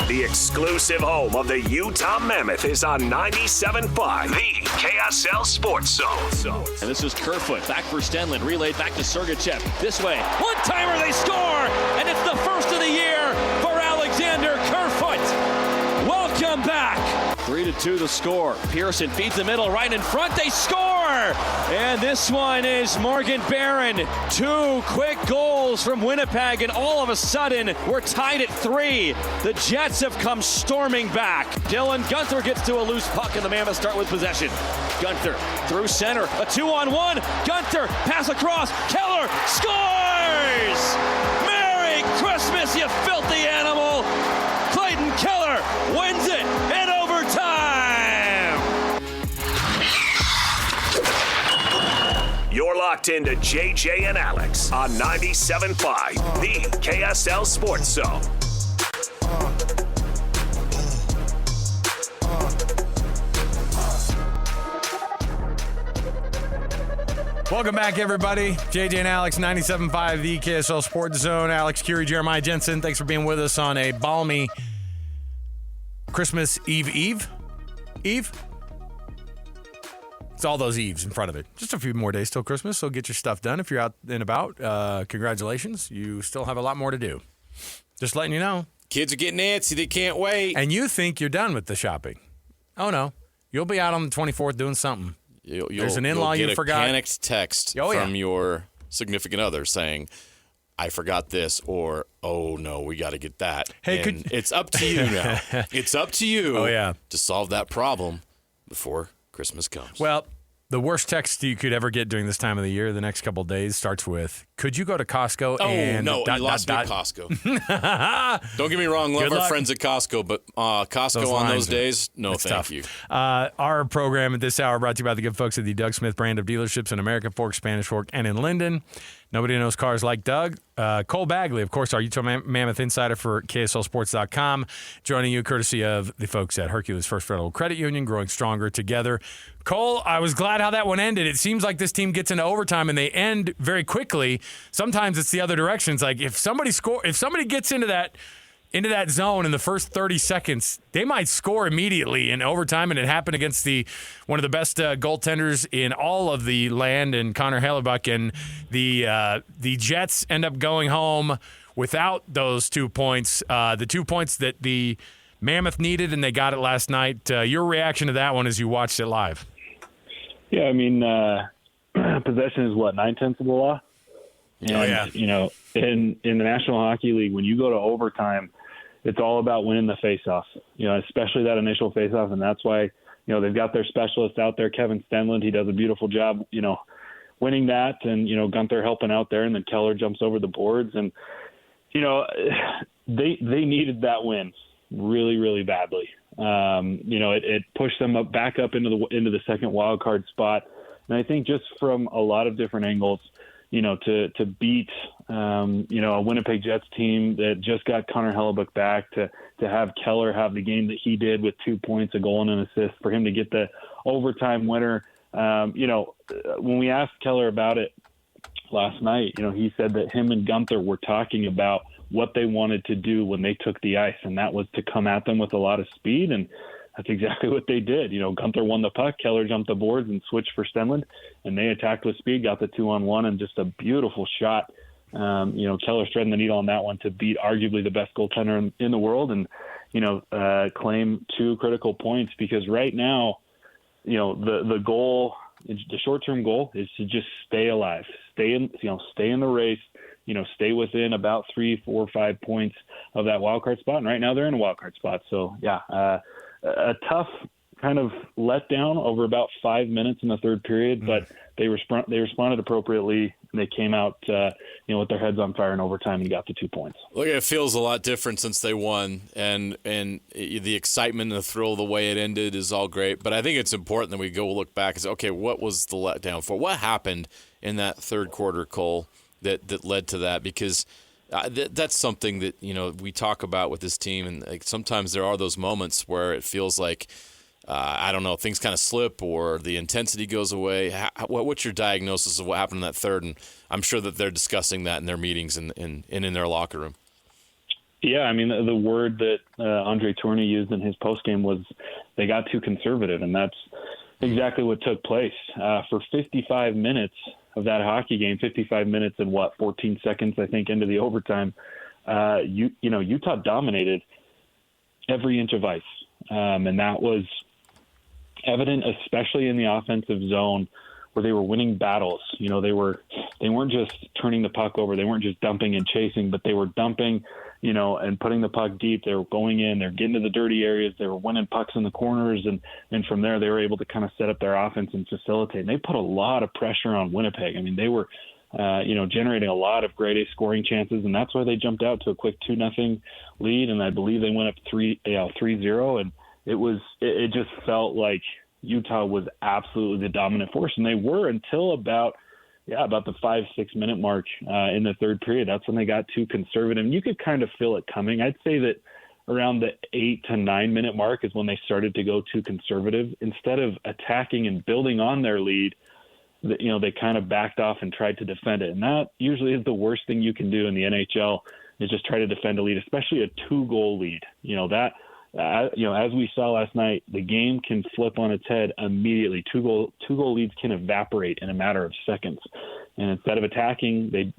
The exclusive home of the Utah Mammoth is on 97.5, the KSL Sports Zone. And this is Kerfoot, back for Stenlund, relayed back to Sergachev. This way, one-timer, they score! And it's the first of the year for Alexander Kerfoot. Welcome back. 3-2 the score. Pearson feeds the middle, right in front, they score! And this one is Morgan Barron. 2 quick goals from Winnipeg, and all of a sudden, we're tied at 3. The Jets have come storming back. Dylan Guenther gets to a loose puck, and the Mammoths start with possession. Guenther through center, a 2-on-1. Guenther, pass across, Keller scores! Merry Christmas, you filthy animal! Clayton Keller wins it in overtime! You're locked into JJ and Alex on 97.5, the KSL Sports Zone. Welcome back, everybody. JJ and Alex, 97.5, the KSL Sports Zone. Alex, Kirry, Jeremiah, Jensen, thanks for being with us on a balmy Christmas Eve? It's all those Eves in front of it. Just a few more days till Christmas, so get your stuff done. If you're out and about, congratulations. You still have a lot more to do. Just letting you know. Kids are getting antsy. They can't wait. And you think you're done with the shopping. Oh, no. You'll be out on the 24th doing something. There's an in-law you forgot. You'll get a panicked text from your significant other saying, I forgot this, or, oh, no, we got to get that. Hey, it's up to you now. It's up to you to solve that problem before Christmas comes. Well, the worst text you could ever get during this time of the year, the next couple of days, starts with, could you go to Costco you lost me at Costco. Don't get me wrong, love our friends at Costco, but Costco on those days, no thank you. Our program at this hour brought to you by the good folks at the Doug Smith brand of dealerships in American Fork, Spanish Fork, and in Linden. Nobody knows cars like Doug. Cole Bagley, of course, our Utah Mammoth insider for KSLSports.com, joining you courtesy of the folks at Hercules First Federal Credit Union, growing stronger together. Cole, I was glad how that one ended. It seems like this team gets into overtime and they end very quickly. Sometimes it's the other direction. It's like if somebody gets into that zone in the first 30 seconds, they might score immediately in overtime, and it happened against one of the best goaltenders in all of the land, and Connor Hellebuck, and the Jets end up going home without those 2 points, the 2 points that the Mammoth needed, and they got it last night. Your reaction to that one as you watched it live? Yeah, I mean, possession is 9/10 of the law? And, you know, in the National Hockey League, when you go to overtime, it's all about winning the faceoff, you know, especially that initial faceoff. And that's why, you know, they've got their specialist out there, Kevin Stenlund. He does a beautiful job, you know, winning that, and, you know, Guenther helping out there, and then Keller jumps over the boards. And, you know, they needed that win really, really badly. You know, it pushed them back up into the second wild card spot. And I think just from a lot of different angles, you know, to beat, you know, a Winnipeg Jets team that just got Connor Hellebuck back, to have Keller have the game that he did with 2 points, a goal and an assist, for him to get the overtime winner. You know, when we asked Keller about it last night, you know, he said that him and Guenther were talking about what they wanted to do when they took the ice, and that was to come at them with a lot of speed, and that's exactly what they did. You know, Guenther won the puck, Keller jumped the boards and switched for Stenlund, and they attacked with speed, got the 2-on-1, and just a beautiful shot. You know, Keller threading the needle on that one to beat arguably the best goaltender in the world, and, you know, claim 2 critical points, because right now, you know, the goal, the short-term goal is to just stay alive, stay in the race, you know, stay within about 3, 4, 5 points of that wild card spot. And right now they're in a wild card spot. So, yeah, a tough kind of letdown over about 5 minutes in the third period, but they responded appropriately, and they came out, you know, with their heads on fire in overtime and got the 2 points. Look, it feels a lot different since they won, and the excitement and the thrill of the way it ended is all great. But I think it's important that we go look back and say, okay, what was the letdown for? What happened in that third quarter, Cole, that led to that? Because that's something that, you know, we talk about with this team, and like, sometimes there are those moments where it feels like, I don't know, things kind of slip or the intensity goes away. What's your diagnosis of what happened in that third? And I'm sure that they're discussing that in their meetings and in their locker room. Yeah, I mean, the word that Andre Tourigny used in his postgame was they got too conservative, and that's exactly what took place. For 55 minutes of that hockey game, 55 minutes and 14 seconds, I think, into the overtime, Utah dominated every inch of ice, and that was evident, especially in the offensive zone, where they were winning battles. They weren't just turning the puck over, they weren't just dumping and chasing, but they were dumping, and putting the puck deep. They were going in, they're getting to the dirty areas, they were winning pucks in the corners, and from there they were able to kind of set up their offense and facilitate. And they put a lot of pressure on Winnipeg. I mean, they were generating a lot of grade A scoring chances, and that's why they jumped out to a quick 2-0 lead, and I believe they went up 3-0, and it just felt like Utah was absolutely the dominant force, and they were until about the 5-6 minute mark in the third period. That's when they got too conservative. And you could kind of feel it coming. I'd say that around the 8 to 9 minute mark is when they started to go too conservative. Instead of attacking and building on their lead, they kind of backed off and tried to defend it. And that usually is the worst thing you can do in the NHL, is just try to defend a lead, especially a 2-goal lead. As we saw last night, the game can flip on its head immediately. Two goal leads can evaporate in a matter of seconds. And instead of attacking, they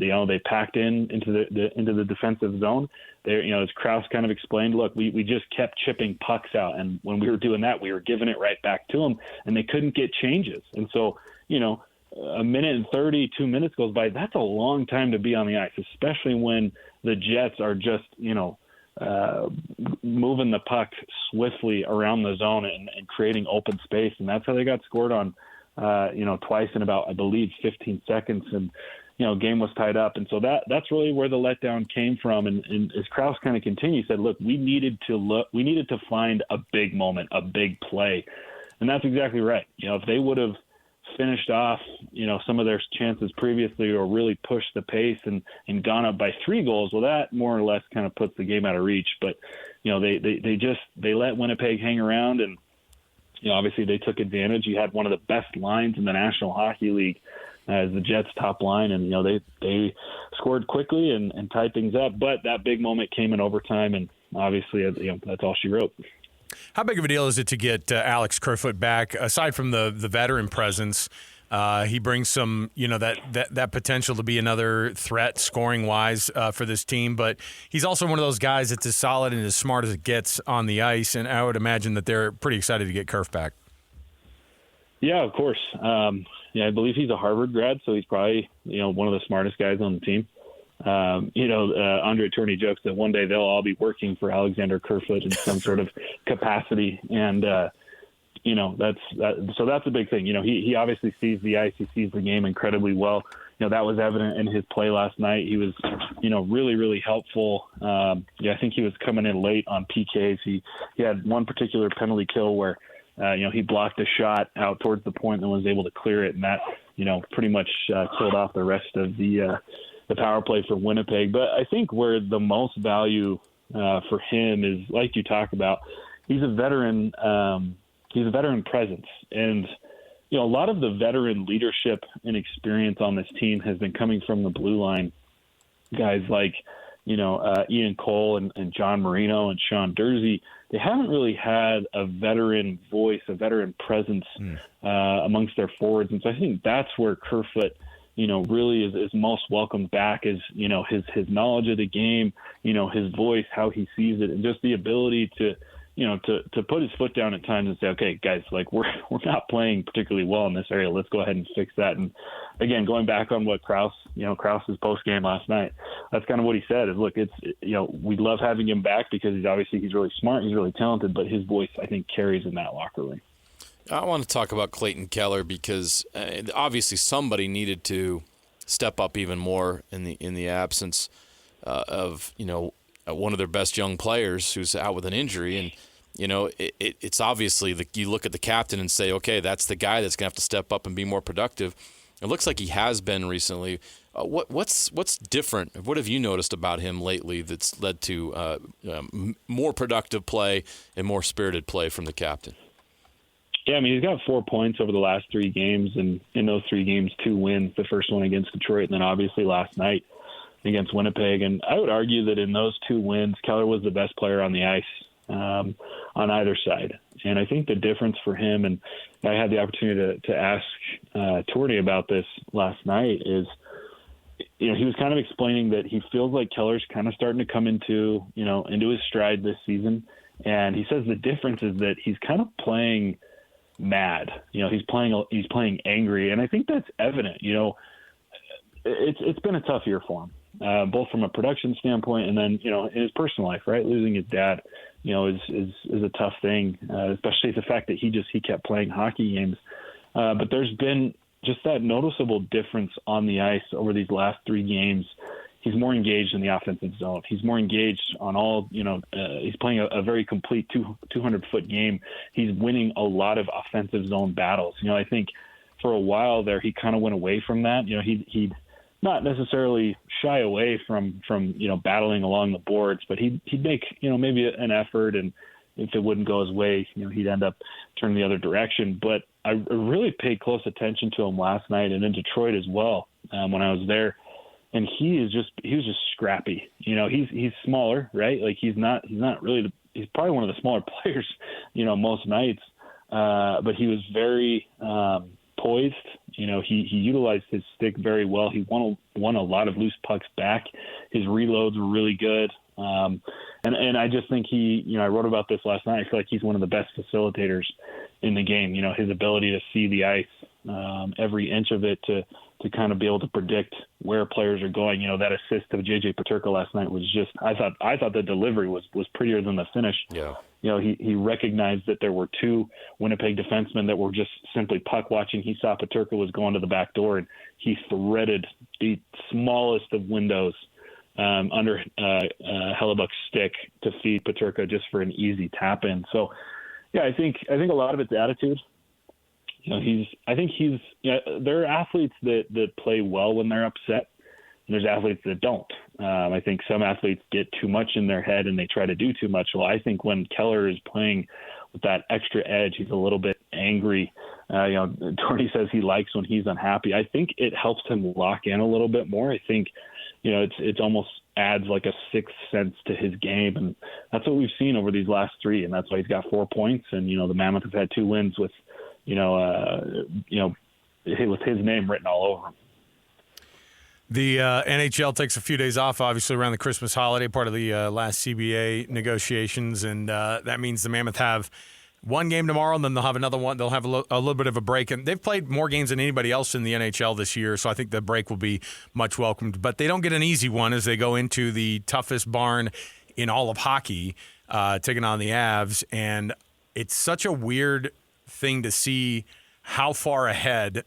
packed into the defensive zone. As Krause kind of explained, look, we just kept chipping pucks out, and when we were doing that, we were giving it right back to them, and they couldn't get changes. And so, a minute and 32 minutes goes by. That's a long time to be on the ice, especially when the Jets are just, moving the puck swiftly around the zone and creating open space. And that's how they got scored on, twice in about, I believe, 15 seconds. And, game was tied up. And so that's really where the letdown came from. And as Krause kind of continued, he said, look, we needed to find a big moment, a big play. And that's exactly right. If they would have finished off, some of their chances previously, or really pushed the pace and gone up by 3 goals, well, that more or less kind of puts the game out of reach. But, they let Winnipeg hang around, and, obviously they took advantage. You had one of the best lines in the National Hockey League as the Jets' top line, and, they scored quickly and tied things up. But that big moment came in overtime, and obviously, that's all she wrote. How big of a deal is it to get Alex Kerfoot back? Aside from the veteran presence, he brings some, that potential to be another threat scoring-wise for this team. But he's also one of those guys that's as solid and as smart as it gets on the ice, and I would imagine that they're pretty excited to get Kerf back. Yeah, of course. I believe he's a Harvard grad, so he's probably, one of the smartest guys on the team. Andre Tourigny jokes that one day they'll all be working for Alexander Kerfoot in some sort of capacity. And, that's a big thing. He obviously sees the ice. He sees the game incredibly well. That was evident in his play last night. He was, really, really helpful. I think he was coming in late on PKs. He had one particular penalty kill where, he blocked a shot out towards the point and was able to clear it. And that, pretty much killed off the rest of the power play for Winnipeg. But I think where the most value for him is, like you talk about, he's a veteran presence. And, a lot of the veteran leadership and experience on this team has been coming from the blue line. Guys like, Ian Cole and John Marino and Sean Dursey. They haven't really had a veteran voice, a veteran presence amongst their forwards. And so I think that's where Kerfoot, really is most welcomed back, is, his knowledge of the game, his voice, how he sees it, and just the ability to put his foot down at times and say, okay, guys, like we're not playing particularly well in this area. Let's go ahead and fix that. And again, going back on what Krause's post game last night, that's kind of what he said is, look, we love having him back because he's really smart. He's really talented, but his voice, I think, carries in that locker room. I want to talk about Clayton Keller because obviously somebody needed to step up even more in the absence of one of their best young players who's out with an injury. And it's obviously you look at the captain and say, okay, that's the guy that's gonna have to step up and be more productive. It looks like he has been recently. What's different? What have you noticed about him lately that's led to more productive play and more spirited play from the captain? Yeah, I mean, he's got 4 points over the last 3 games, and in those 3 games, 2 wins, the first one against Detroit, and then obviously last night. against Winnipeg. And I would argue that in those 2 wins, Keller was the best player on the ice on either side. And I think the difference for him, and I had the opportunity to ask Tourney about this last night, is, he was kind of explaining that he feels like Keller's kind of starting to come into his stride this season. And he says the difference is that he's kind of playing mad. He's playing angry. And I think that's evident. It's been a tough year for him. Both from a production standpoint and then, in his personal life, right? Losing his dad, is a tough thing, especially the fact that he kept playing hockey games. But there's been just that noticeable difference on the ice over these last 3 games. He's more engaged in the offensive zone. He's more engaged on all, he's playing a very complete 200-foot game. He's winning a lot of offensive zone battles. I think for a while there, he kind of went away from that. He'd not necessarily shy away from battling along the boards, but he'd make maybe an effort, and if it wouldn't go his way, he'd end up turning the other direction. But I really paid close attention to him last night and in Detroit as well when I was there, and he was just scrappy. He's smaller, right? Like he's probably one of the smaller players, most nights, but he was very poised. He utilized his stick very well. He won a lot of loose pucks back. His reloads were really good. And I just think I wrote about this last night. I feel like he's one of the best facilitators in the game. His ability to see the ice, every inch of it, to kind of be able to predict where players are going. That assist of JJ Peterka last night was just, I thought the delivery was prettier than the finish. Yeah. He recognized that there were 2 Winnipeg defensemen that were just simply puck watching. He saw Peterka was going to the back door, and he threaded the smallest of windows under Hellebuck's stick to feed Peterka just for an easy tap in. So, yeah, I think a lot of it's attitude. There are athletes that play well when they're upset, and there's athletes that don't. I think some athletes get too much in their head and they try to do too much. Well, I think when Keller is playing with that extra edge, he's a little bit angry. Tourney says he likes when he's unhappy. I think it helps him lock in a little bit more. I think, it's almost adds like a sixth sense to his game, and that's what we've seen over these last 3, and that's why he's got 4 points. And the Mammoth have had 2 wins with, with his name written all over him. The NHL takes a few days off, obviously, around the Christmas holiday, part of the last CBA negotiations, and that means the Mammoth have 1 game tomorrow, and then they'll have another one. They'll have a little bit of a break, and they've played more games than anybody else in the NHL this year, so I think the break will be much welcomed. But they don't get an easy one as they go into the toughest barn in all of hockey, taking on the Avs, and it's such a weird thing to see how far ahead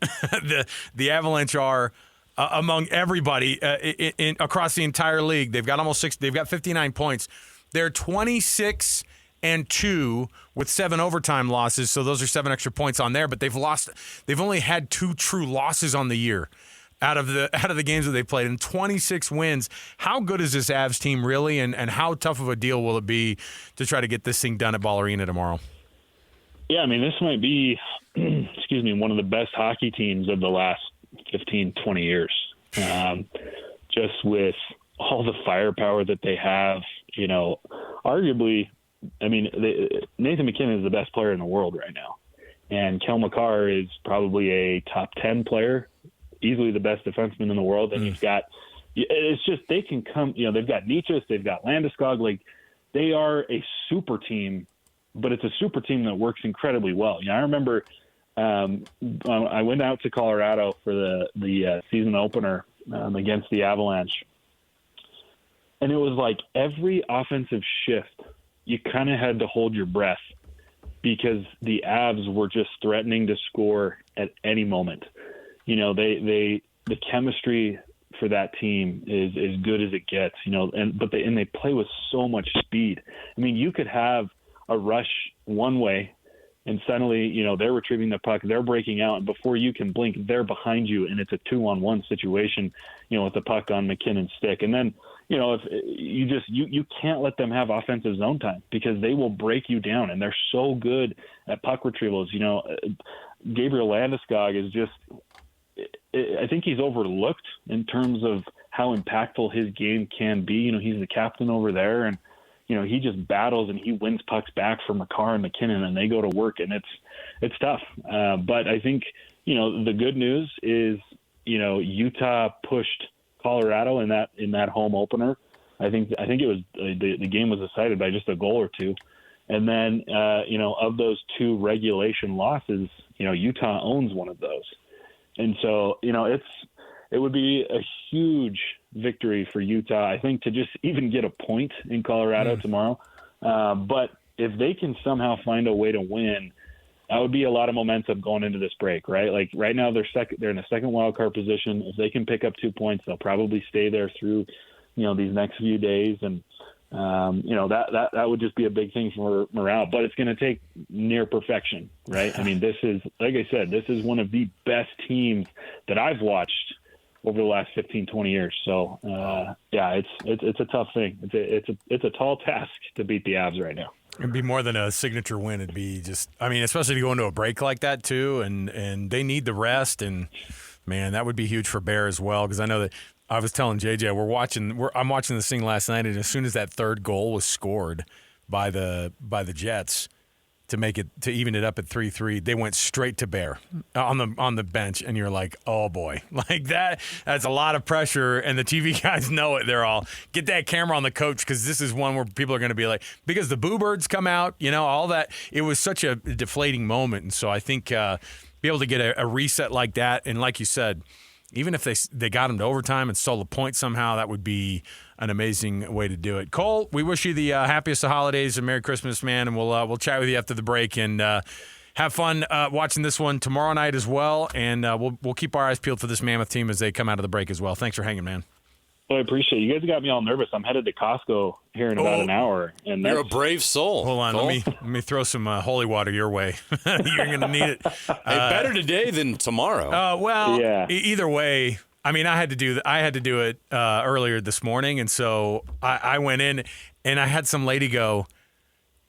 the Avalanche are among everybody across the entire league. They've got they've got 59 points. They're 26-2 with 7 overtime losses, so those are 7 extra points on there. But they've only had 2 true losses on the year out of the games that they've played, and 26 wins. How good is this Avs team really, and how tough of a deal will it be to try to get this thing done at Ball Arena tomorrow? Yeah, I mean, this might be, one of the best hockey teams of the last 15, 20 years. Just with all the firepower that they have, arguably, Nathan McKinnon is the best player in the world right now. And Kel McCarr is probably a top 10 player, easily the best defenseman in the world. And it's just, they can come, they've got Nietzsche, they've got Landeskog. Like, they are a super team, but it's a super team that works incredibly well. I remember I went out to Colorado for the season opener against the Avalanche. And it was like every offensive shift, you kind of had to hold your breath because the Avs were just threatening to score at any moment. The chemistry for that team is as good as it gets, but they play with so much speed. I mean, you could have a rush one way and suddenly, they're retrieving the puck, they're breaking out, and before you can blink, they're behind you, and it's a 2-on-1 situation, with the puck on McKinnon's stick. And then, if you can't let them have offensive zone time because they will break you down, and they're so good at puck retrievals. Gabriel Landeskog is just, I think he's overlooked in terms of how impactful his game can be. You know, he's the captain over there, and you know, he just battles and he wins pucks back for Makar and McKinnon, and they go to work, and it's tough. But I think, you know, the good news is, you know, Utah pushed Colorado in that home opener. I think it was the game was decided by just a goal or two, and then you know, of those two regulation losses, you know, Utah owns one of those, and so, you know, it would be a huge victory for Utah, I think, to just even get a point in Colorado tomorrow. But if they can somehow find a way to win, that would be a lot of momentum going into this break, right? Like right now they're in a second wild card position. If they can pick up 2 points, they'll probably stay there through, you know, these next few days. And, you know, that would just be a big thing for morale, but it's going to take near perfection, right? I mean, this is, like I said, this is one of the best teams that I've watched over the last 15, 20 years. So, yeah, it's a tough thing. It's a tall task to beat the Avs right now. It'd be more than a signature win. It'd be just, I mean, especially to go into a break like that too, and they need the rest. And man, that would be huge for Bear as well, because I know that I was telling JJ I'm watching this thing last night, and as soon as that third goal was scored by the Jets to even it up at 3-3, they went straight to Bear on the bench, and you're like, oh boy, like that's a lot of pressure, and the TV guys know it. They're all, get that camera on the coach, because this is one where people are going to be like, because the Boo Birds come out, you know, all that. It was such a deflating moment, and so I think be able to get a reset like that, and like you said, even if they got them to overtime and stole a point somehow, that would be an amazing way to do it. Cole, we wish you the happiest of holidays and Merry Christmas, man, and we'll chat with you after the break, and have fun watching this one tomorrow night as well, and we'll keep our eyes peeled for this Mammoth team as they come out of the break as well. Thanks for hanging, man. Well, I appreciate it. You guys got me all nervous. I'm headed to Costco here in about an hour. And you're a brave soul. Hold on, let me throw some holy water your way. You're going to need it. Hey, better today than tomorrow. Well, yeah. Either way, I mean, I had to do it earlier this morning, and so I went in, and I had some lady go,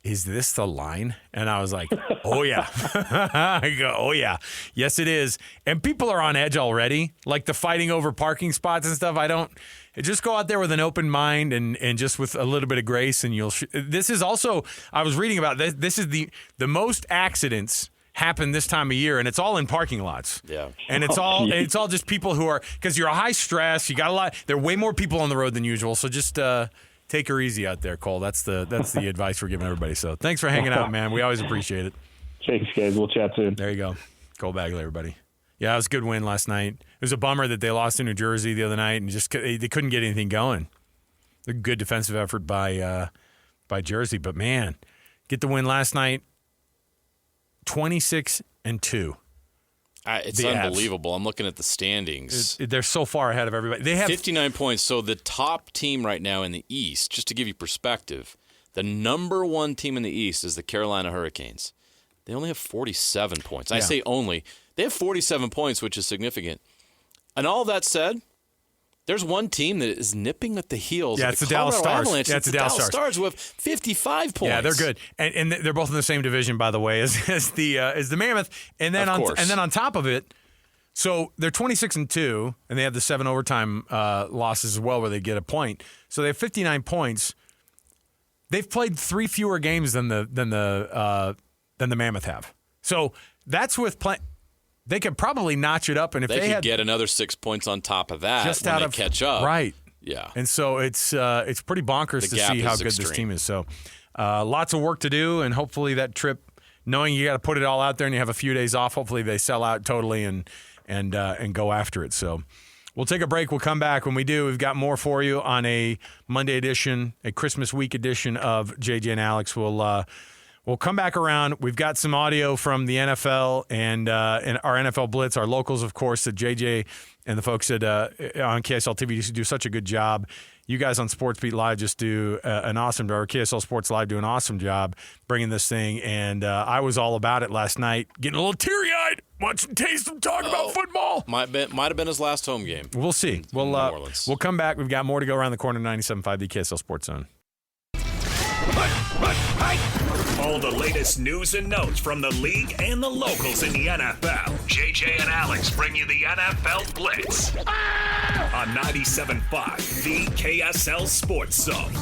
"Is this the line?" And I was like, "Oh yeah." I go, "Oh yeah, yes it is." And people are on edge already, like the fighting over parking spots and stuff. Just go out there with an open mind and just with a little bit of grace, and this is also, I was reading about this. This is the most accidents happen this time of year, and it's all in parking lots. Yeah, and it's all just people who are, because you're a high stress. You got a lot. There are way more people on the road than usual. So just take her easy out there, Cole. That's the advice we're giving everybody. So thanks for hanging out, man. We always appreciate it. Thanks, guys. We'll chat soon. There you go. Cole Bagley, everybody. Yeah, it was a good win last night. It was a bummer that they lost in New Jersey the other night, and just they couldn't get anything going. A good defensive effort by Jersey, but man, get the win last night. 26-2. It's unbelievable. I'm looking at the standings. They're so far ahead of everybody. They have 59 points. So the top team right now in the East, just to give you perspective, the number one team in the East is the Carolina Hurricanes. They only have 47 points. I say only. They have 47 points, which is significant. And all that said, there's one team that is nipping at the heels. Yeah, of it's the Dallas Stars. Avalanche. Yeah, it's the Dallas Stars with 55 points. Yeah, they're good, and they're both in the same division, by the way, as the Mammoth. And then on top of it, so they're 26-2, and they have the 7 overtime losses as well, where they get a point. So they have 59 points. They've played 3 fewer games than the Mammoth have. So that's with they could probably notch it up, and if they could had get another 6 points on top of that, just when out they of catch up, right? Yeah, and so it's pretty bonkers to see how good this team is. So lots of work to do, and hopefully that trip, knowing you got to put it all out there and you have a few days off, hopefully they sell out totally and go after it. So we'll take a break. We'll come back. When we do, we've got more for you on a Monday edition, a Christmas week edition of JJ and Alex. We'll come back around. We've got some audio from the NFL and our NFL Blitz, our locals, of course, that JJ and the folks on KSL TV just do such a good job. You guys on Sports Beat Live just do an awesome job. Or KSL Sports Live do an awesome job bringing this thing. And I was all about it last night, getting a little teary-eyed watching Taysom talk about football. Might have been his last home game. We'll see. We'll come back. We've got more to go around the corner. 97.5, the KSL Sports Zone. All the latest news and notes from the league and the locals in the NFL. JJ and Alex bring you the NFL Blitz on 97.5, the KSL Sports Zone.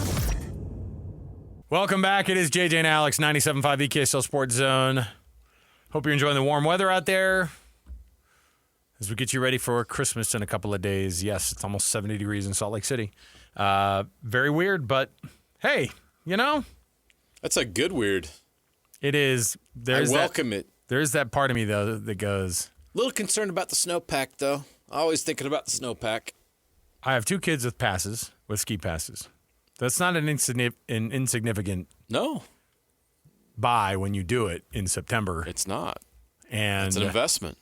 Welcome back. It is JJ and Alex, 97.5 the KSL Sports Zone. Hope you're enjoying the warm weather out there as we get you ready for Christmas in a couple of days. Yes, it's almost 70 degrees in Salt Lake City. Very weird, but hey, you know. That's a good weird. It is. I welcome it. There's that part of me, though, that goes. A little concerned about the snowpack, though. Always thinking about the snowpack. I have 2 kids with ski passes. That's not an insignificant buy when you do it in September. It's not. And it's an investment.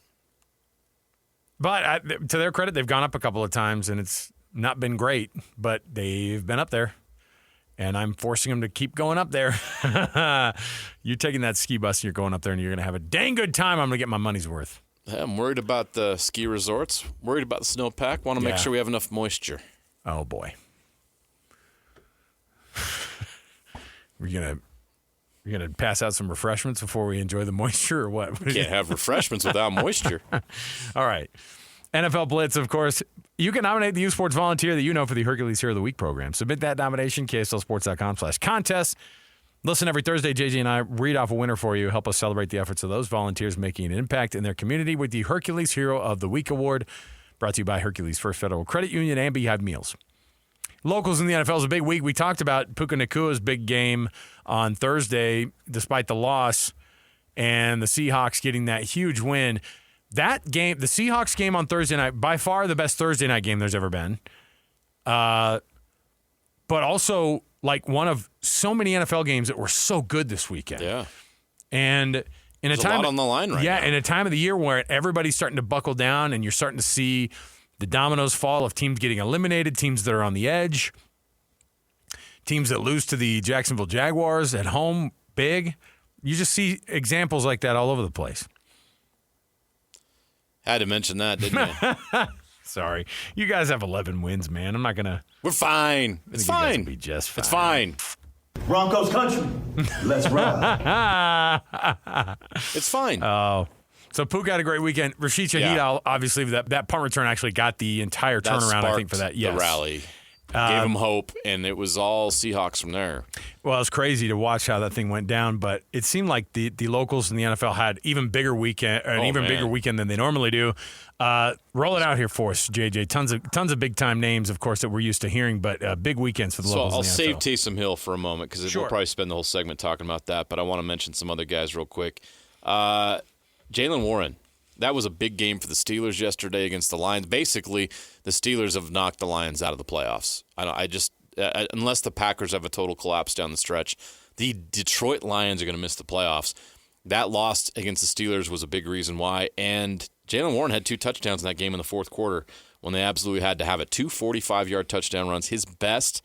But to their credit, they've gone up a couple of times, and it's not been great, but they've been up there. And I'm forcing them to keep going up there. You're taking that ski bus and you're going up there and you're going to have a dang good time. I'm going to get my money's worth. Yeah, I'm worried about the ski resorts, worried about the snowpack, want to make sure we have enough moisture. Oh, boy. You're gonna pass out some refreshments before we enjoy the moisture or what? We can't have refreshments without moisture. All right. NFL Blitz, of course. You can nominate the U Sports volunteer that you know for the Hercules Hero of the Week program. Submit that nomination, KSLSports.com/contest. Listen every Thursday, JJ and I read off a winner for you. Help us celebrate the efforts of those volunteers making an impact in their community with the Hercules Hero of the Week award, brought to you by Hercules First Federal Credit Union and Beehive Meals. Locals in the NFL is a big week. We talked about Puka Nakua's big game on Thursday, despite the loss, and the Seahawks getting that huge win. That game, the Seahawks game on Thursday night, by far the best Thursday night game there's ever been. But also, like, one of so many NFL games that were so good this weekend. Yeah. And in There's a lot on the line right now. Yeah, in a time of the year where everybody's starting to buckle down and you're starting to see the dominoes fall of teams getting eliminated, teams that are on the edge, teams that lose to the Jacksonville Jaguars at home big. You just see examples like that all over the place. Had to mention that, didn't you? Sorry. You guys have 11 wins, man. I'm not going to. We're fine. It's fine. Be just fine. It's fine. Broncos country. Let's ride. It's fine. Oh. So Puka had a great weekend. Rashid Shaheed, obviously, that punt return actually got the entire turnaround, I think, for that. Yes. The rally. Gave them hope, and it was all Seahawks from there. Well, it's crazy to watch how that thing went down, but it seemed like the locals in the NFL had even bigger weekend, bigger weekend than they normally do. Roll it out here for us, JJ. Tons of big time names, of course, that we're used to hearing, but big weekends for the locals. So I'll in the NFL. save Taysom Hill for a moment because we'll probably spend the whole segment talking about that. But I want to mention some other guys real quick. Jaylen Warren. That was a big game for the Steelers yesterday against the Lions. Basically, the Steelers have knocked the Lions out of the playoffs. Unless the Packers have a total collapse down the stretch, the Detroit Lions are going to miss the playoffs. That loss against the Steelers was a big reason why. And Jaylen Warren had 2 touchdowns in that game in the fourth quarter when they absolutely had to have it. 2 45-yard touchdown runs. His best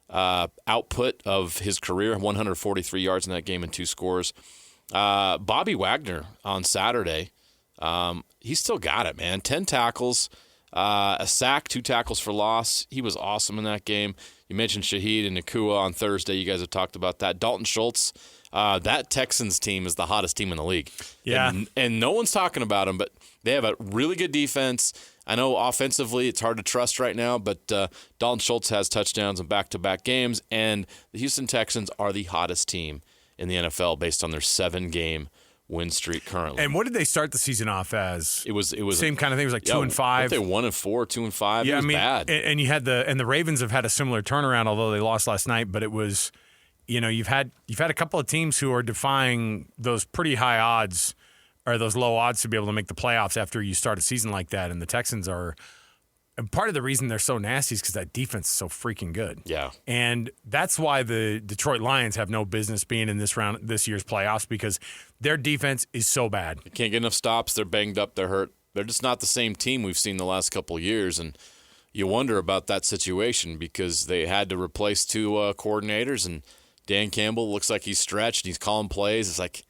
output of his career, 143 yards in that game and 2 scores. Bobby Wagner on Saturday. He still got it, man. 10 tackles, a sack, 2 tackles for loss. He was awesome in that game. You mentioned Shaheed and Nakua on Thursday. You guys have talked about that. Dalton Schultz, that Texans team is the hottest team in the league. Yeah. And no one's talking about them, but they have a really good defense. I know offensively it's hard to trust right now, but Dalton Schultz has touchdowns in back-to-back games, and the Houston Texans are the hottest team in the NFL based on their 7-game win streak currently. And what did they start the season off as? It was same kind of thing. It was like 2-5. They 1-4, 2-5. Yeah, it was bad. And you had the Ravens have had a similar turnaround, although they lost last night. But it was, you've had a couple of teams who are defying those pretty high odds or those low odds to be able to make the playoffs after you start a season like that. And the Texans are. And part of the reason they're so nasty is because that defense is so freaking good. Yeah. And that's why the Detroit Lions have no business being in this year's playoffs, because their defense is so bad. They can't get enough stops. They're banged up. They're hurt. They're just not the same team we've seen the last couple of years. And you wonder about that situation because they had to replace 2 coordinators. And Dan Campbell looks like he's stretched. He's calling plays. It's like,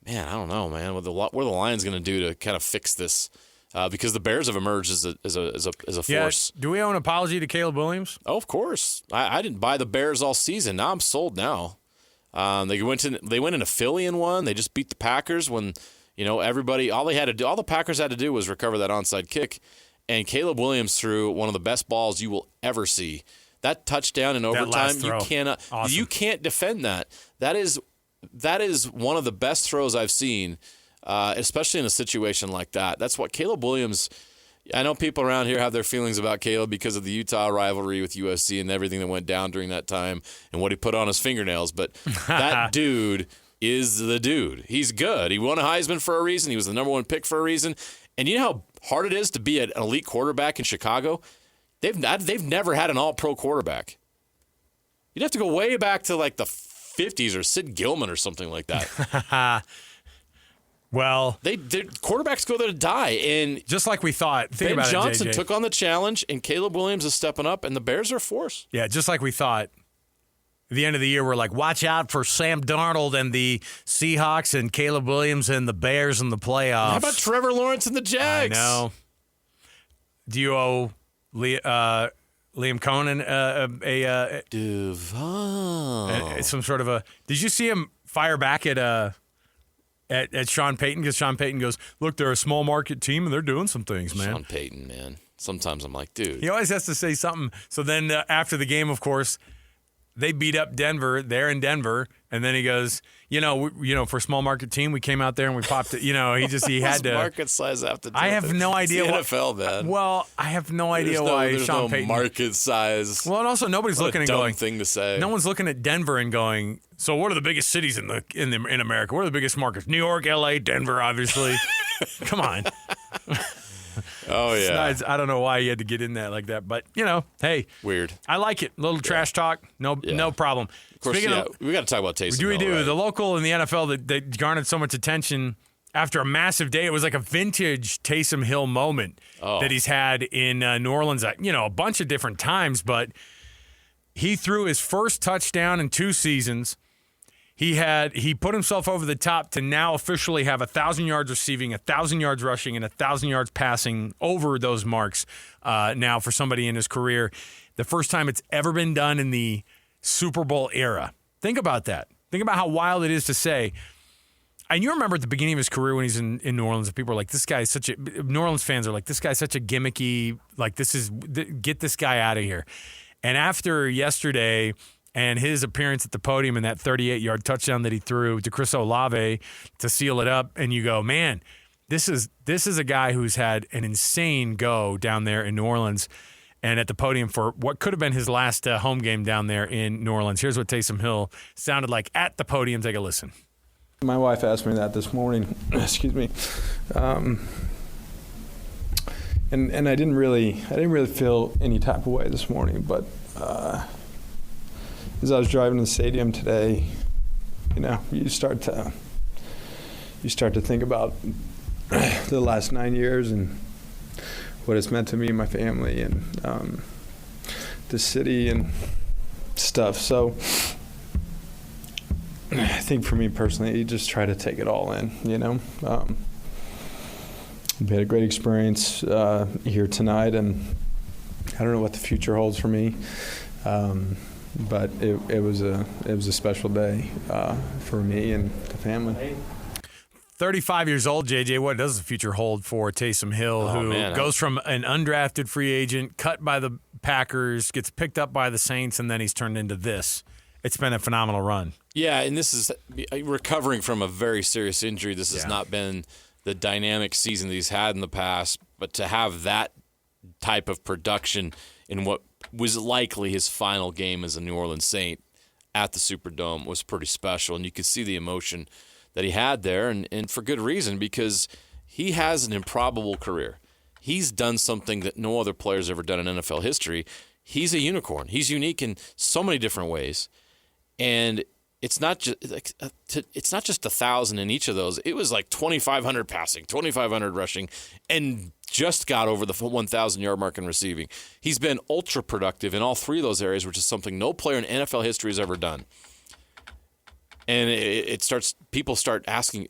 man, I don't know, man. What are the Lions going to do to kind of fix this? Because the Bears have emerged as a force. Do we owe an apology to Caleb Williams? Oh, of course. I didn't buy the Bears all season. Now I'm sold now. They went into Philly and won. They just beat the Packers when, everybody, all the Packers had to do was recover that onside kick. And Caleb Williams threw one of the best balls you will ever see. That touchdown in overtime, you can't defend that. That is one of the best throws I've seen, especially in a situation like that. That's what Caleb Williams. I know people around here have their feelings about Caleb because of the Utah rivalry with USC and everything that went down during that time and what he put on his fingernails. But that dude is the dude. He's good. He won a Heisman for a reason. He was the number one pick for a reason. And you know how hard it is to be an elite quarterback in Chicago? They've never had an all-pro quarterback. You'd have to go way back to like the 50s or Sid Gilman or something like that. Well, their quarterbacks go there to die, and just like we thought. Ben Johnson took on the challenge, and Caleb Williams is stepping up, and the Bears are a force. Yeah, just like we thought. At the end of the year, we're like, watch out for Sam Darnold and the Seahawks and Caleb Williams and the Bears in the playoffs. How about Trevor Lawrence and the Jags? I know. Do you owe Liam Cohen some sort of a? Did you see him fire back at Sean Payton? Because Sean Payton goes, look, they're a small market team and they're doing some things, man. Sean Payton, man. Sometimes I'm like, dude. He always has to say something. So then after the game, of course, they beat up Denver. They're in Denver, and then he goes, for a small market team, we came out there and we popped it. He had to market size after. I have no idea what NFL, man. Well, I have no idea why Sean Payton market size. Well, and also nobody's looking and going. Thing to say. No one's looking at Denver and going. So what are the biggest cities in America? What are the biggest markets? New York, L.A., Denver, obviously. Come on. Oh, yeah. I don't know why you had to get in that like that. But, hey. Weird. I like it. A little trash talk. No problem. Of course, we got to talk about Taysom Hill. We do. Right? The local in the NFL that garnered so much attention after a massive day. It was like a vintage Taysom Hill moment that he's had in New Orleans, a bunch of different times. But he threw his first touchdown in 2 seasons. He put himself over the top to now officially have 1,000 yards receiving, 1,000 yards rushing, and 1,000 yards passing over those marks now for somebody in his career. The first time it's ever been done in the Super Bowl era. Think about that. Think about how wild it is to say. And you remember at the beginning of his career when he's in New Orleans, people are like, this guy is such a – New Orleans fans are like, this guy's such a gimmicky – like get this guy out of here. And after yesterday – and his appearance at the podium in that 38-yard touchdown that he threw to Chris Olave to seal it up, and you go, man, this is a guy who's had an insane go down there in New Orleans and at the podium for what could have been his last home game down there in New Orleans. Here's what Taysom Hill sounded like at the podium. Take a listen. My wife asked me that this morning. Excuse me. And I didn't really feel any type of way this morning, but as I was driving to the stadium today, you start to think about the last 9 years and what it's meant to me and my family and the city and stuff. So I think for me personally, you just try to take it all in, We had a great experience here tonight, and I don't know what the future holds for me. But it was a special day for me and the family. 35 years old, JJ. What does the future hold for Taysom Hill, who goes from an undrafted free agent, cut by the Packers, gets picked up by the Saints, and then he's turned into this? It's been a phenomenal run. Yeah, and this is recovering from a very serious injury. This has not been the dynamic season that he's had in the past, but to have that type of production in what was likely his final game as a New Orleans Saint at the Superdome was pretty special. And you could see the emotion that he had there, and for good reason, because he has an improbable career. He's done something that no other player's ever done in NFL history. He's a unicorn. He's unique in so many different ways. And it's not just 1,000 in each of those. It was like 2,500 passing, 2,500 rushing, and just got over the 1,000-yard mark in receiving. He's been ultra productive in all 3 of those areas, which is something no player in NFL history has ever done. And people start asking,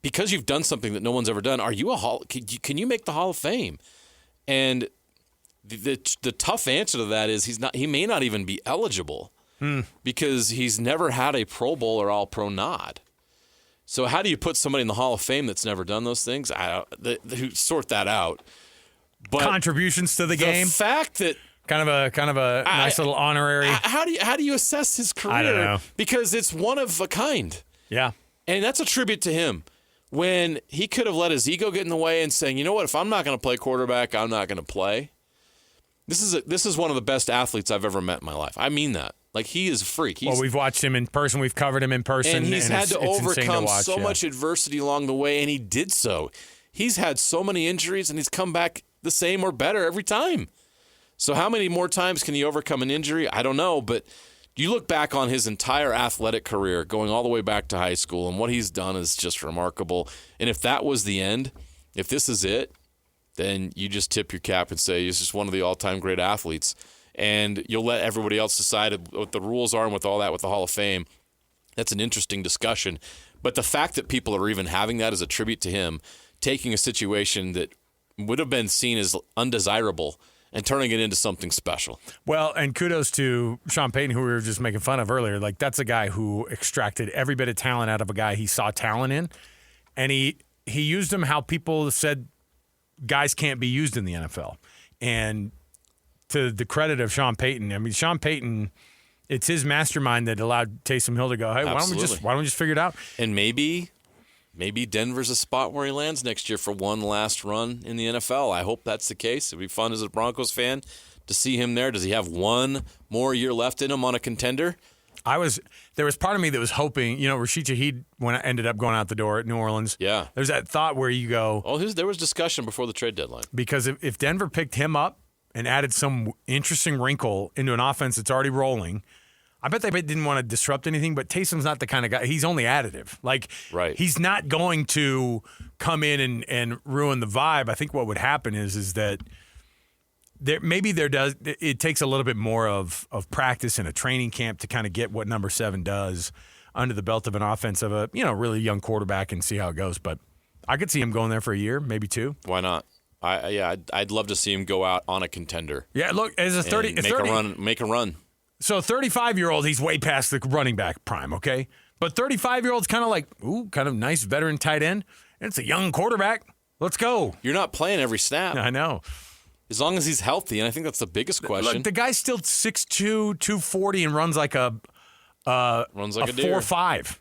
because you've done something that no one's ever done, can you make the Hall of Fame? And the tough answer to that is he may not even be eligible. because he's never had a Pro Bowl or All-Pro nod. So how do you put somebody in the Hall of Fame that's never done those things? Who sort that out. But contributions to the game. The fact that kind of a nice little honorary. How do you assess his career? I don't know. Because it's one of a kind. Yeah. And that's a tribute to him. When he could have let his ego get in the way and saying, you know what, if I'm not going to play quarterback, I'm not going to play. This is one of the best athletes I've ever met in my life. I mean that. Like, he is a freak. Well, we've watched him in person. We've covered him in person. And he's had to overcome watch, much adversity along the way, and he did so. He's had so many injuries, and he's come back the same or better every time. So how many more times can he overcome an injury? I don't know, but you look back on his entire athletic career, going all the way back to high school, and what he's done is just remarkable. And if that was the end, if this is it, then you just tip your cap and say he's just one of the all-time great athletes. And you'll let everybody else decide what the rules are and with all that with the Hall of Fame. That's an interesting discussion. But the fact that people are even having that as a tribute to him, taking a situation that would have been seen as undesirable and turning it into something special. Well, and kudos to Sean Payton, who we were just making fun of earlier. Like, that's a guy who extracted every bit of talent out of a guy he saw talent in. And he used him how people said guys can't be used in the NFL. And to the credit of Sean Payton, I mean, Sean Payton, it's his mastermind that allowed Taysom Hill to go, hey, why don't we just figure it out? And maybe Denver's a spot where he lands next year for one last run in the NFL. I hope that's the case. It'd be fun as a Broncos fan to see him there. Does he have one more year left in him on a contender? There was part of me that was hoping, Rashid Shaheed, when I ended up going out the door at New Orleans. Yeah. There's that thought where you go. Oh, there was discussion before the trade deadline. Because if Denver picked him up and added some interesting wrinkle into an offense that's already rolling, I bet they didn't want to disrupt anything, but Taysom's not the kind of guy. He's only additive. Like, right. He's not going to come in and ruin the vibe. I think what would happen is that it takes a little bit more of practice in a training camp to kind of get what number 7 does under the belt of an offense of a really young quarterback and see how it goes. But I could see him going there for a year, maybe 2. Why not? I'd love to see him go out on a contender. Yeah, look, as a 30, make a run. So 35-year-old, he's way past the running back prime, okay? But 35-year-old's kind of like, kind of nice veteran tight end. And it's a young quarterback. Let's go. You're not playing every snap. I know. As long as he's healthy, and I think that's the biggest question. Look, the guy's still 6'2", 240, and runs like a deer. 4.5,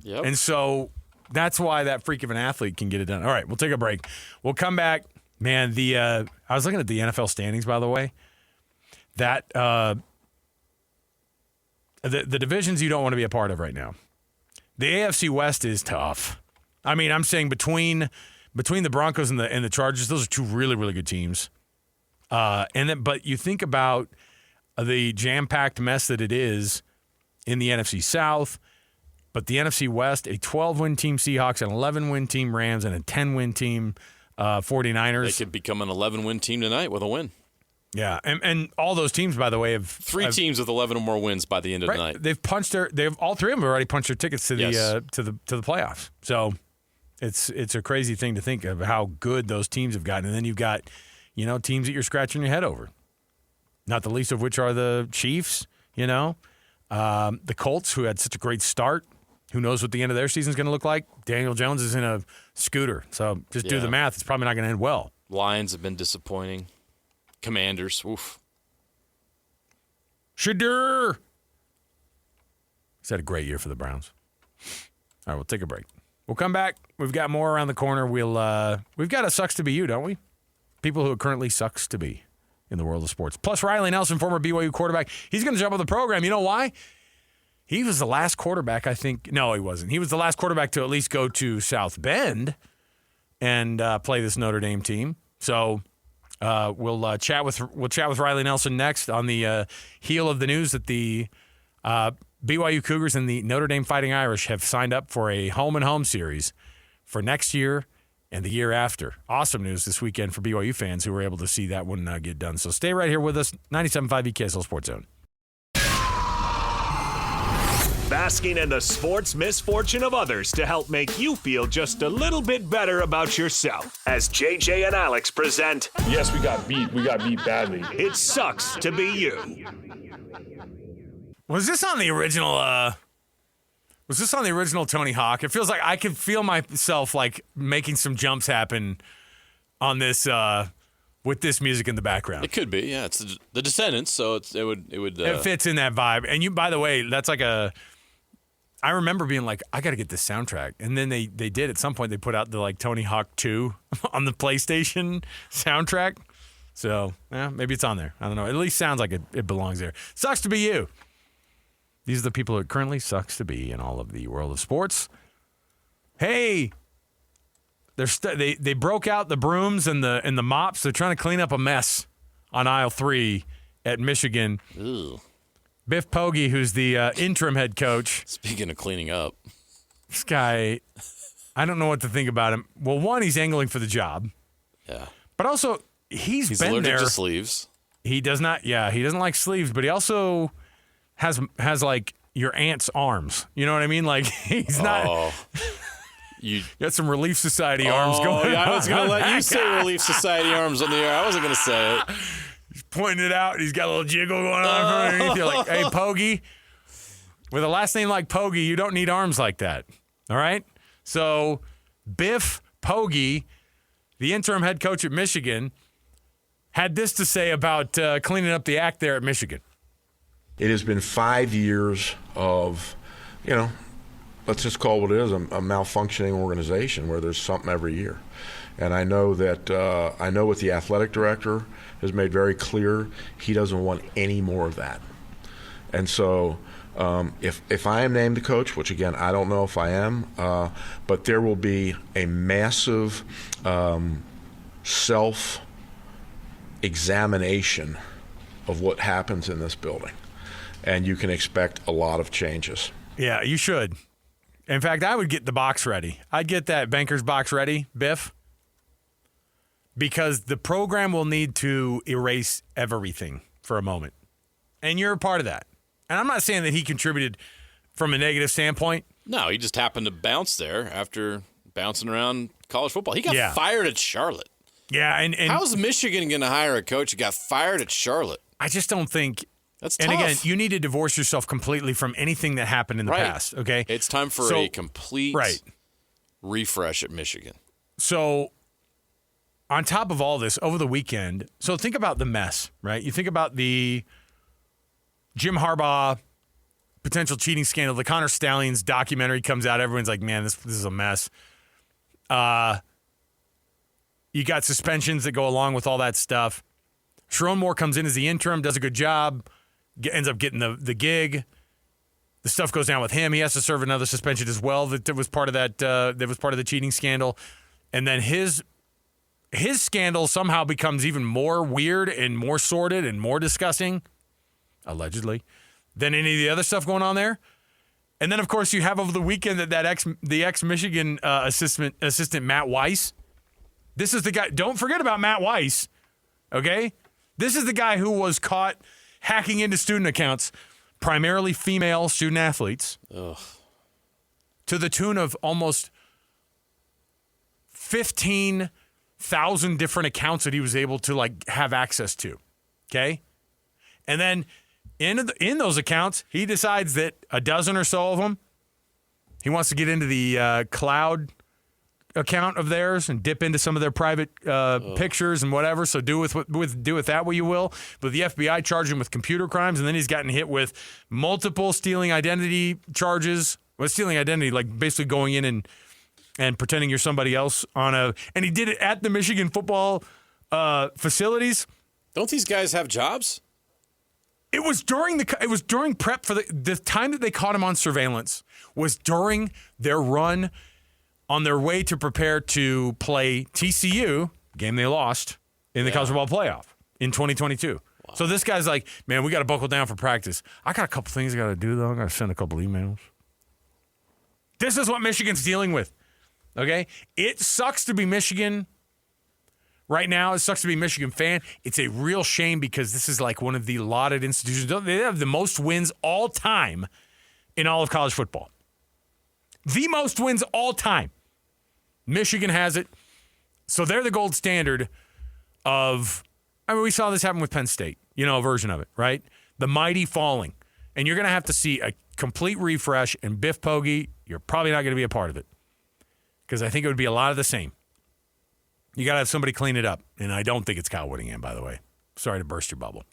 Yep. And so that's why that freak of an athlete can get it done. All right, we'll take a break. We'll come back. Man, I was looking at the NFL standings, by the way. That the divisions you don't want to be a part of right now. The AFC West is tough. I mean, I'm saying between the Broncos and the Chargers, those are 2 really, really good teams. But you think about the jam-packed mess that it is in the NFC South, but the NFC West, a 12-win team Seahawks, an 11-win team Rams, and a 10-win team 49ers. They could become an 11-win team tonight with a win. Yeah, and all those teams, by the way, have 3 teams with 11 or more wins by the end of the night. They've all 3 of them have already punched their tickets to the to the playoffs. So it's a crazy thing to think of how good those teams have gotten, and then you've got teams that you're scratching your head over. Not the least of which are the Chiefs. The Colts, who had such a great start. Who knows what the end of their season is going to look like? Daniel Jones is in a scooter, so just do the math. It's probably not going to end well. Lions have been disappointing. Commanders, oof. Shadur. He's had a great year for the Browns. All right, we'll take a break. We'll come back. We've got more around the corner. We've got a sucks to be you, don't we? People who it currently sucks to be in the world of sports. Plus Riley Nelson, former BYU quarterback. He's going to jump on the program. You know why? He was the last quarterback, I think. No, he wasn't. He was the last quarterback to at least go to South Bend and play this Notre Dame team. So we'll chat with Riley Nelson next on the heel of the news that the BYU Cougars and the Notre Dame Fighting Irish have signed up for a home-and-home series for next year and the year after. Awesome news this weekend for BYU fans who were able to see that one get done. So stay right here with us. 97.5 EKSL Sports Zone. Basking in the sports misfortune of others to help make you feel just a little bit better about yourself. As JJ and Alex present, yes, we got beat. We got beat badly. It Sucks to Be You. Was this on the original? Was this on the original Tony Hawk? It feels like I could feel myself like making some jumps happen on this with this music in the background. It could be, yeah. It's the Descendants, so it would. It fits in that vibe. And you, by the way, that's like a. I remember being like, I got to get this soundtrack, and then they did at some point. They put out the like Tony Hawk 2 on the PlayStation soundtrack. So yeah, maybe it's on there. I don't know. It at least sounds like it belongs there. Sucks to be you. These are the people it currently sucks to be in all of the world of sports. Hey, they broke out the brooms and the mops. They're trying to clean up a mess on aisle 3 at Michigan. Ew. Biff Poggi, who's the interim head coach. Speaking of cleaning up, This guy, I don't know what to think about him. Well, one, he's angling for the job. Yeah. But also, he's been allergic there. to sleeves. He does not. Yeah, he doesn't like sleeves, but he also has like your aunt's arms. You know what I mean? Like he's not. Oh. You got some Relief Society arms going. Yeah, I was going to let you say Relief Society arms on the air. I wasn't going to say it. He's pointing it out. He's got a little jiggle going on from underneath. You're like, hey, Poggi, with a last name like Poggi, you don't need arms like that. All right? So Biff Poggi, the interim head coach at Michigan, had this to say about cleaning up the act there at Michigan. It has been 5 years of, let's just call it what it is, a malfunctioning organization where there's something every year. And I know that what the athletic director has made very clear, he doesn't want any more of that. And so if I am named the coach, which again, I don't know if I am, but there will be a massive self-examination of what happens in this building. And you can expect a lot of changes. Yeah, you should. In fact, I would get the box ready. I'd get that banker's box ready, Biff, because the program will need to erase everything for a moment. And you're a part of that. And I'm not saying that he contributed from a negative standpoint. No, he just happened to bounce there after bouncing around college football. He got fired at Charlotte. Yeah, and how's Michigan going to hire a coach who got fired at Charlotte? I just don't think. That's tough. And again, you need to divorce yourself completely from anything that happened in the past, okay? It's time for a complete refresh at Michigan. So, on top of all this, over the weekend, so think about the mess, right? You think about the Jim Harbaugh potential cheating scandal, the Connor Stallions documentary comes out, everyone's like, man, this is a mess. You got suspensions that go along with all that stuff. Sharon Moore comes in as the interim, does a good job, ends up getting the gig. The stuff goes down with him. He has to serve another suspension as well. That was part of that. That was part of the cheating scandal, and then his scandal somehow becomes even more weird and more sordid and more disgusting, allegedly, than any of the other stuff going on there. And then, of course, you have over the weekend the ex-Michigan assistant Matt Weiss. This is the guy. Don't forget about Matt Weiss. Okay, this is the guy who was caught hacking into student accounts, primarily female student athletes, to the tune of almost 15,000 different accounts that he was able to have access to. Okay, and then in those accounts, he decides that a dozen or so of them, he wants to get into the cloud account of theirs and dip into some of their private pictures and whatever. So do with that what you will. But the FBI charged him with computer crimes, and then he's gotten hit with multiple stealing identity charges. Well, stealing identity, like basically going in and pretending you're somebody else and he did it at the Michigan football facilities. Don't these guys have jobs? It was during prep for the time that they caught him on surveillance was during their run on their way to prepare to play TCU, game they lost, in the college football playoff in 2022. Wow. So this guy's like, man, we got to buckle down for practice. I got a couple things I got to do, though. I got to send a couple emails. This is what Michigan's dealing with, okay? It sucks to be Michigan right now. It sucks to be a Michigan fan. It's a real shame because this is like one of the lauded institutions. They have the most wins all time in all of college football. The most wins all time. Michigan has it. So they're the gold standard of, we saw this happen with Penn State, a version of it, right? The mighty falling. And you're going to have to see a complete refresh, and Biff Poggi, you're probably not going to be a part of it because I think it would be a lot of the same. You got to have somebody clean it up, and I don't think it's Kyle Whittingham, by the way. Sorry to burst your bubble.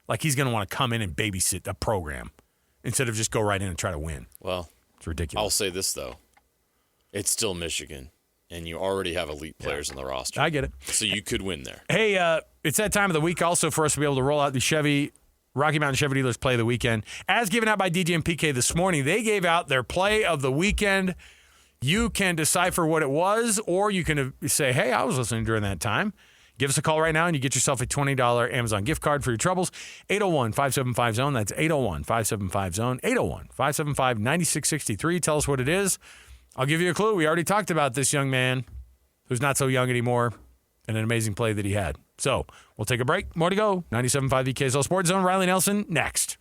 Like he's going to want to come in and babysit a program instead of just go right in and try to win. Well, it's ridiculous. I'll say this, though. It's still Michigan, and you already have elite players on the roster. I get it. So you could win there. Hey, it's that time of the week also for us to be able to roll out the Rocky Mountain Chevy Dealers Play of the Weekend. As given out by DJ and PK this morning, they gave out their Play of the Weekend. You can decipher what it was, or you can say, hey, I was listening during that time. Give us a call right now, and you get yourself a $20 Amazon gift card for your troubles. 801-575-ZONE. That's 801-575-ZONE. 801-575-9663. Tell us what it is. I'll give you a clue. We already talked about this young man who's not so young anymore and an amazing play that he had. So we'll take a break. More to go. 97.5 VKSL Sports Zone. Riley Nelson next.